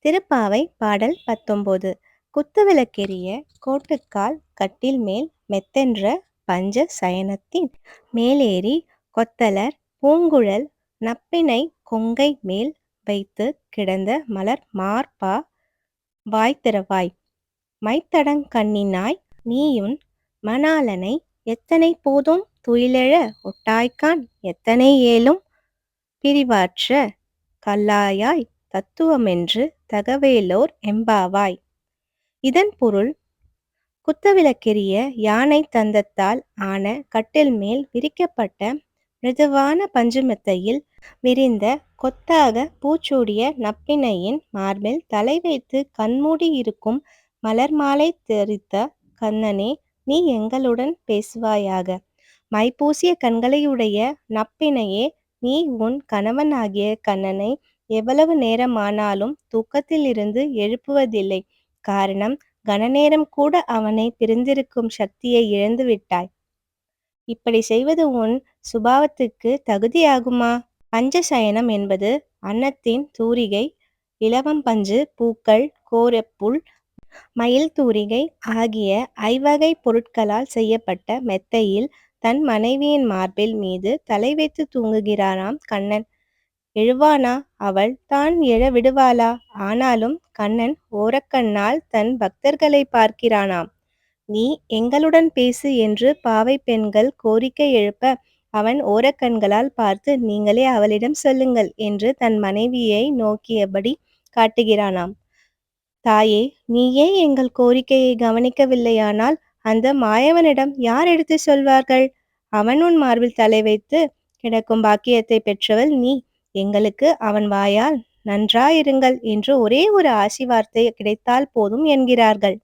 திருப்பாவை பாடல் 19. குத்துவிளக்கெரிய கோட்டுக்கால் கட்டில் மேல் மெத்தென்ற பஞ்ச சயனத்தின் மேலேறி கொத்தலர் பூங்குழல் நப்பினை கொங்கை மேல் வைத்து கிடந்த மலர் மார்பா வாய்த்திறவாய் மைத்தடங் கண்ணினாய் நீயுன் மணாளனை எத்தனை போதும் துயிலெழ ஒட்டாய்க்கான் எத்தனை ஏலும் பிரிவாற்ற கல்லாயாய் தத்துவமென்று தகவேலோர் எம்பாவாய். இதன் பொருள், குத்துவிளக்கெரிய யானை தந்தத்தால் ஆன கட்டில் மேல் விரிக்கப்பட்ட மிருதுவான பஞ்சுமெத்தையில் விரிந்த கொத்தாக பூச்சூடிய நப்பினையின் மார்பில் தலை வைத்து கண்மூடி இருக்கும் மலர் மாலை தரித்த கண்ணனே, நீ எங்களுடன் பேசுவாயாக. மைபூசிய கண்களையுடைய நப்பினையே, நீ உன் கணவனாகிய கண்ணனை எவ்வளவு நேரமானாலும் தூக்கத்திலிருந்து எழுப்புவதில்லை. காரணம், கணநேரம் கூட அவனை பிரிந்திருக்கும் சக்தியை இழந்து விட்டாய். இப்படி செய்வது உன் சுபாவத்துக்கு தகுதியாகுமா? பஞ்சசயனம் என்பது அன்னத்தின் தூரிகை, இலவம்பஞ்சு, பூக்கள், கோரப்புல், மயில் தூரிகை ஆகிய ஐவகைப் பொருட்களால் செய்யப்பட்ட மெத்தையில் தன் மனைவியின் மார்பில் மீது தலை வைத்து தூங்குகிறானாம் கண்ணன். எழுவானா? அவள் தான் எழ விடுவாளா? ஆனாலும் கண்ணன் ஓரக்கண்ணால் தன் பக்தர்களை பார்க்கிறானாம். நீ எங்களுடன் பேசு என்று பாவை பெண்கள் கோரிக்கை எழுப்ப, அவன் ஓரக்கண்களால் பார்த்து, நீங்களே அவளிடம் சொல்லுங்கள் என்று தன் மனைவியை நோக்கியபடி காட்டுகிறானாம். தாயே, நீயே எங்கள் கோரிக்கையை கவனிக்கவில்லையானால் அந்த மாயவனிடம் யார் எடுத்து சொல்வார்கள்? அவன் உன் மார்பில் தலை வைத்து கிடக்கும் பாக்கியத்தை பெற்றவள் நீ. எங்களுக்கு அவன் வாயால் நன்றாயிருங்கள் என்று ஒரே ஒரு ஆசி வார்த்தை கிடைத்தால் போதும் என்கிறார்கள்.